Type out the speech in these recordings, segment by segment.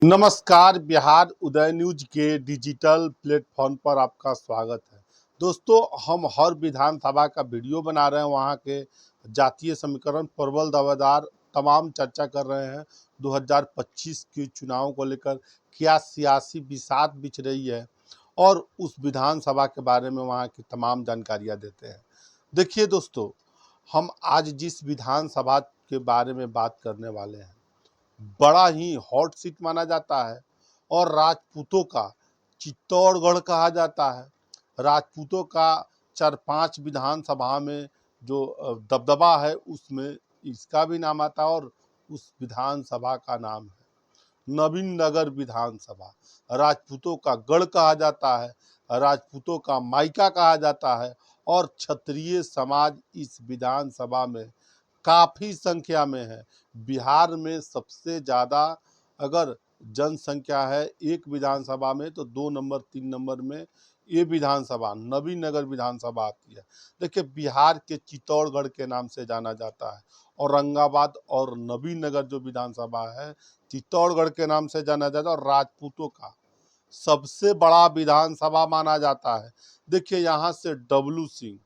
नमस्कार। बिहार उदय न्यूज के digital platform पर आपका स्वागत है। दोस्तों, हम हर विधानसभा का वीडियो बना रहे हैं, वहाँ के जातीय समीकरण प्रबल दावेदार तमाम चर्चा कर रहे हैं। 2025 के चुनाव को लेकर क्या सियासी बिसात बिछ रही है और उस विधानसभा के बारे में वहाँ की तमाम जानकारियाँ देते हैं। देखिए दोस्तों, हम आज जिस विधानसभा के बारे में बात करने वाले हैं, बड़ा ही हॉट सीट माना जाता है और राजपूतों का चित्तौड़गढ़ कहा जाता है। राजपूतों का 4-5 विधानसभा में जो दबदबा है, उसमें इसका भी नाम आता है और उस विधानसभा का नाम है नवीन नगर विधानसभा। राजपूतों का गढ़ कहा जाता है, राजपूतों का मायका कहा जाता है और क्षत्रिय समाज इस विधानसभा में काफ़ी संख्या में है। बिहार में सबसे ज़्यादा अगर जनसंख्या है एक विधानसभा में, तो 2 नंबर 3 नंबर में ये विधानसभा नवीन नगर विधानसभा आती है। देखिए, बिहार के चित्तौड़गढ़ के नाम से जाना जाता है। औरंगाबाद और नवीन नगर जो विधानसभा है, चित्तौड़गढ़ के नाम से जाना जाता है और राजपूतों का सबसे बड़ा विधानसभा माना जाता है। देखिए, यहाँ से डब्लू सिंह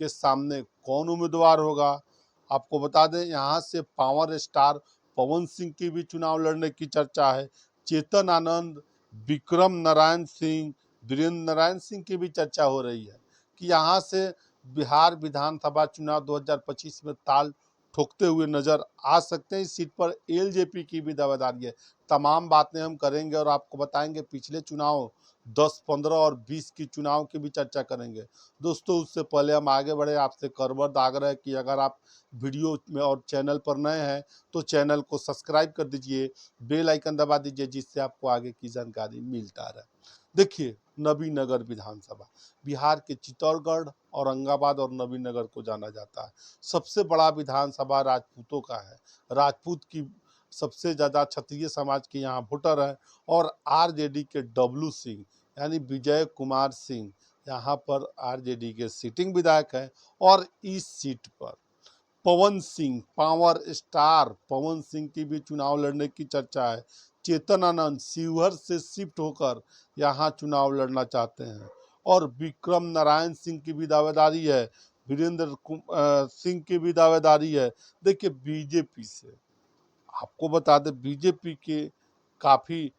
के सामने कौन उम्मीदवार होगा, आपको बता दें, यहाँ से पावर स्टार पवन सिंह की भी चुनाव लड़ने की चर्चा है। चेतन आनंद, विक्रम नारायण सिंह, वीरेंद्र नारायण सिंह की भी चर्चा हो रही है कि यहाँ से बिहार विधानसभा चुनाव 2025 में ताल ठोकते हुए नजर आ सकते हैं। इस सीट पर एलजेपी की भी दावेदारी है। तमाम बातें हम करेंगे और आपको बताएंगे। पिछले चुनाव 10, 15 और 20 की चुनाव की भी चर्चा करेंगे। दोस्तों, उससे पहले हम आगे बढ़े, आपसे करबद्ध आग्रह है कि अगर आप वीडियो में और चैनल पर नए हैं तो चैनल को सब्सक्राइब कर दीजिए, बेल आइकन दबा दीजिए, जिससे आपको आगे की जानकारी मिलता रहे। देखिए, नवीन नगर विधानसभा बिहार के चित्तौड़गढ़, औरंगाबाद और नवीन नगर को जाना जाता है। सबसे बड़ा विधानसभा राजपूतों का है। राजपूत की सबसे ज़्यादा क्षत्रिय समाज के यहाँ वोटर हैं और आरजेडी के डब्लू सिंह यानी विजय कुमार सिंह यहाँ पर आरजेडी के सिटिंग विधायक हैं और इस सीट पर पवन सिंह, पावर स्टार पवन सिंह की भी चुनाव लड़ने की चर्चा है। चेतन आनंद शिवहर से शिफ्ट होकर यहाँ चुनाव लड़ना चाहते हैं और विक्रम नारायण सिंह की भी दावेदारी है, सिंह की भी दावेदारी है। देखिए, बीजेपी से आपको बता दें, बीजेपी के काफ़ी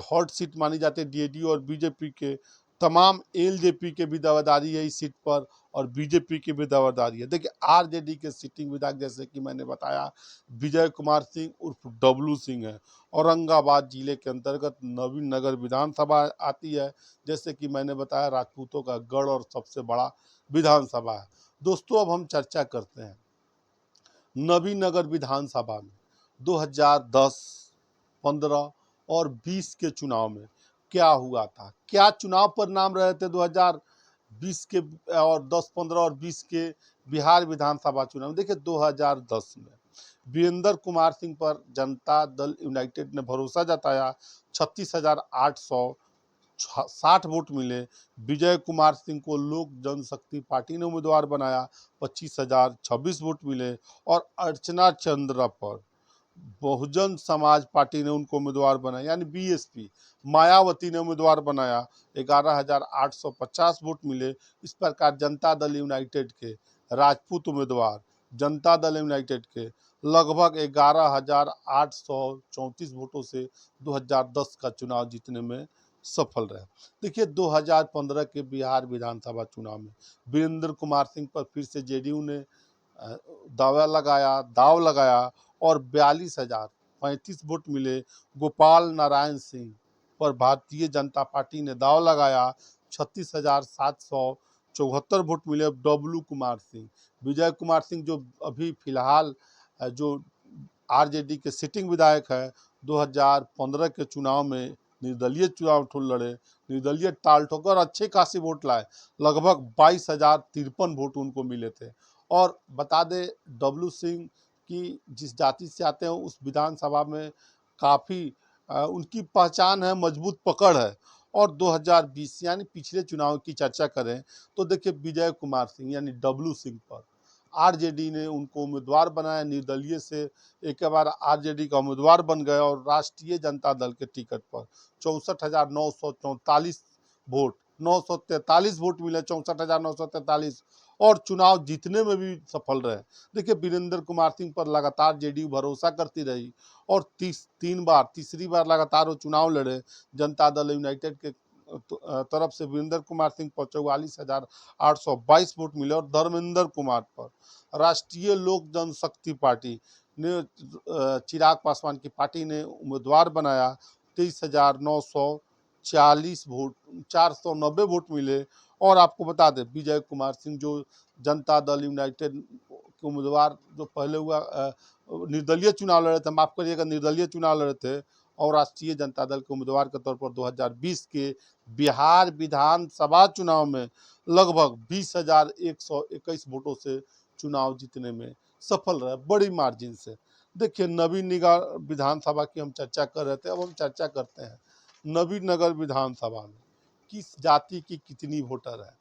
हॉट सीट मानी जाती है। डीएडी और बीजेपी के तमाम एलजेपी के भी दावेदारी है इस सीट पर और बीजेपी की भी दावेदारी है। देखिए, आरजेडी के सिटिंग विधायक जैसे कि मैंने बताया विजय कुमार सिंह उर्फ डब्लू सिंह है। औरंगाबाद जिले के अंतर्गत नवीन नगर विधानसभा आती है। जैसे कि मैंने बताया, राजपूतों का गढ़ और सबसे बड़ा विधानसभा है। दोस्तों, अब हम चर्चा करते हैं नवीन नगर विधानसभा में 2010, 15 और 20 के चुनाव में क्या हुआ था, क्या चुनाव परिणाम रहे थे 2020 के और 10, 15 और 20 के बिहार विधानसभा चुनाव में। देखिए, 2010 में वीरेंद्र कुमार सिंह पर जनता दल यूनाइटेड ने भरोसा जताया। 36,860 वोट मिले। विजय कुमार सिंह को लोक जनशक्ति पार्टी ने उम्मीदवार बनाया। 25,026 वोट मिले और अर्चना चंद्रा पर बहुजन समाज पार्टी ने उनको उम्मीदवार बनाया, यानी बीएसपी मायावती ने उम्मीदवार बनाया। 11,850 वोट मिले। इस प्रकार जनता दल यूनाइटेड के राजपूत उम्मीदवार जनता दल यूनाइटेड के लगभग 11,834 वोटों से 2010 का चुनाव जीतने में सफल रहे। देखिए, 2015 के बिहार विधानसभा चुनाव में वीरेंद्र कुमार सिंह पर फिर से जेडीयू ने दाव लगाया और 42,035 वोट मिले। गोपाल नारायण सिंह पर भारतीय जनता पार्टी ने दाव लगाया। 36,774 वोट मिले। डब्लू कुमार सिंह, विजय कुमार सिंह जो अभी फिलहाल जो आरजेडी के सिटिंग विधायक है, 2015 के चुनाव में निर्दलीय चुनाव लड़े, निर्दलीय ताल ठोकर अच्छे खासी वोट लाए। लगभग 22,053 वोट उनको मिले थे। और बता दें, डब्लू सिंह की जिस जाति से आते हैं उस विधानसभा में काफ़ी उनकी पहचान है, मजबूत पकड़ है। और 2020 यानी पिछले चुनाव की चर्चा करें तो देखिए, विजय कुमार सिंह यानी डब्लू सिंह पर आरजेडी ने उनको उम्मीदवार बनाया, निर्दलीय से एक के बार आरजेडी का उम्मीदवार बन गए और राष्ट्रीय जनता दल के टिकट पर 64,944 वोट 943 वोट मिले, 64,943, और चुनाव जीतने में भी सफल रहे। देखिए, वीरेंद्र कुमार सिंह पर लगातार जेडीयू भरोसा करती रही और तीसरी बार लगातार वो चुनाव लड़े। जनता दल यूनाइटेड के तरफ से वीरेंद्र कुमार सिंह पर 44,822 वोट मिले और धर्मेंद्र कुमार पर राष्ट्रीय लोक जनशक्ति पार्टी ने चिराग पासवान की पार्टी ने उम्मीदवार बनाया। 23,940 वोट 490 वोट मिले। और आपको बता दें, विजय कुमार सिंह जो जनता दल यूनाइटेड के उम्मीदवार जो पहले हुआ निर्दलीय चुनाव लड़े थे, माफ करिएगा, निर्दलीय चुनाव लड़े थे और राष्ट्रीय जनता दल के उम्मीदवार के तौर पर 2020 के बिहार विधानसभा चुनाव में लगभग 20,121 वोटों से चुनाव जीतने में सफल रहे, बड़ी मार्जिन से। देखिए, नवीनगर विधानसभा की हम चर्चा कर रहे थे, अब हम चर्चा करते हैं नवीनगर विधानसभा में किस जाति की कितनी वोटर है,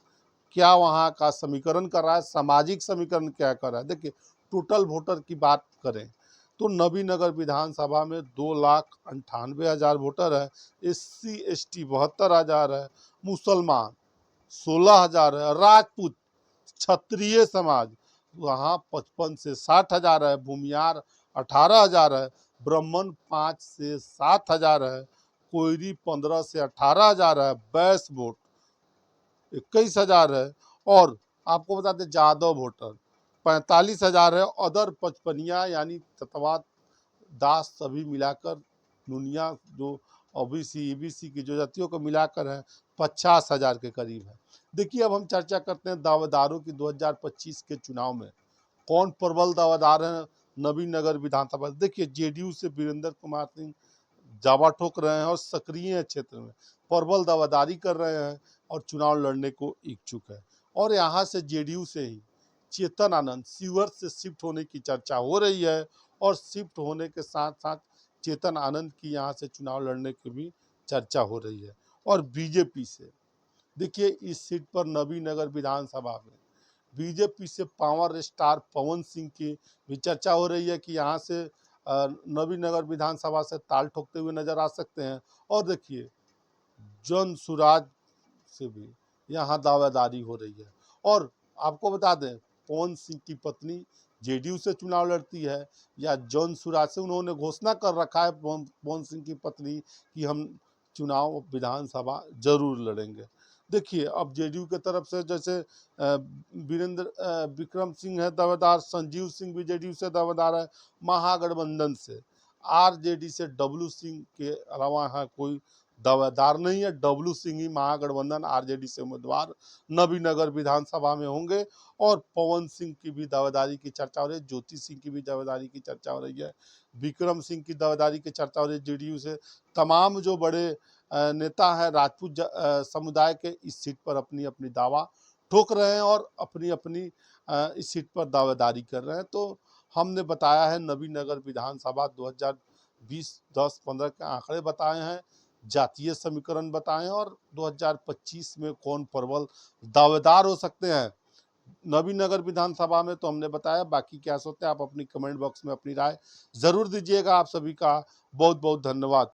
क्या वहाँ का समीकरण कर रहा है, सामाजिक समीकरण क्या कर रहा है। देखिए, टोटल वोटर की बात करें तो नवीनगर विधानसभा में 2,98,000 वोटर है। SC ST 72,000 है, मुसलमान 16,000 है, राजपूत क्षत्रिय समाज वहाँ 55 से 60,000 है, भूमियार 18,000 है, ब्राह्मण 5 से 7,000 है, कोयरी 15 से 18,000 है, बैस वोट 21,000 है, और आपको बता दें यादव वोटर 45,000 है। अदर पचपनिया यानी ततवा दास सभी मिलाकर दुनिया जो OBC EBC की जो जातियों को मिलाकर है 50,000 के करीब है। देखिए, अब हम चर्चा करते हैं दावेदारों की 2025 के चुनाव में कौन प्रबल दावेदार है नवीनगर विधानसभा। देखिए, जेडीयू से वीरेंद्र कुमार सिंह जावा ठोक रहे हैं और सक्रिय है, क्षेत्र में प्रबल दावेदारी कर रहे हैं और चुनाव लड़ने को इच्छुक है। और यहाँ से जेडीयू से ही चेतन आनंद सीवर से शिफ्ट होने की चर्चा हो रही है और शिफ्ट होने के साथ साथ चेतन आनंद की यहाँ से चुनाव लड़ने की भी चर्चा हो रही है। और बीजेपी से देखिए, इस सीट पर नवीनगर विधानसभा में बीजेपी से पावर स्टार पवन सिंह की भी चर्चा हो रही है कि यहाँ से नवीनगर विधानसभा से ताल ठोकते हुए नजर आ सकते हैं। और देखिए, जन सुराज से भी यहाँ दावेदारी हो रही है। और आपको बता दें, पवन सिंह की पत्नी जेडीयू से चुनाव लड़ती है या जन सुराज से। उन्होंने घोषणा कर रखा है पवन सिंह की पत्नी कि हम चुनाव विधानसभा जरूर लड़ेंगे। देखिए, अब जेडीयू के तरफ से जैसे विक्रम सिंह है दावेदार, संजीव सिंह भी जेडीयू से दावेदार है। महागठबंधन से आरजेडी से डब्लू सिंह के अलावा यहाँ कोई दावेदार नहीं है। डब्लू सिंह ही महागठबंधन आरजेडी से उम्मीदवार नवीनगर विधानसभा में होंगे। और पवन सिंह की भी दावेदारी की चर्चा हो रही है, ज्योति सिंह की भी दावेदारी की चर्चा हो रही है, विक्रम सिंह की दावेदारी की चर्चा हो रही है जेडीयू से। तमाम जो बड़े नेता हैं राजपूत समुदाय के इस सीट पर अपनी अपनी दावा ठोक रहे हैं और अपनी अपनी इस सीट पर दावेदारी कर रहे हैं। तो हमने बताया है नवीनगर विधानसभा 2020 10-15 के आंकड़े बताए हैं, जातीय समीकरण बताएं और 2025 में कौन प्रबल दावेदार हो सकते हैं नवीनगर विधानसभा में, तो हमने बताया। बाकी क्या सोचते हैं आप अपनी कमेंट बॉक्स में अपनी राय जरूर दीजिएगा। आप सभी का बहुत बहुत धन्यवाद।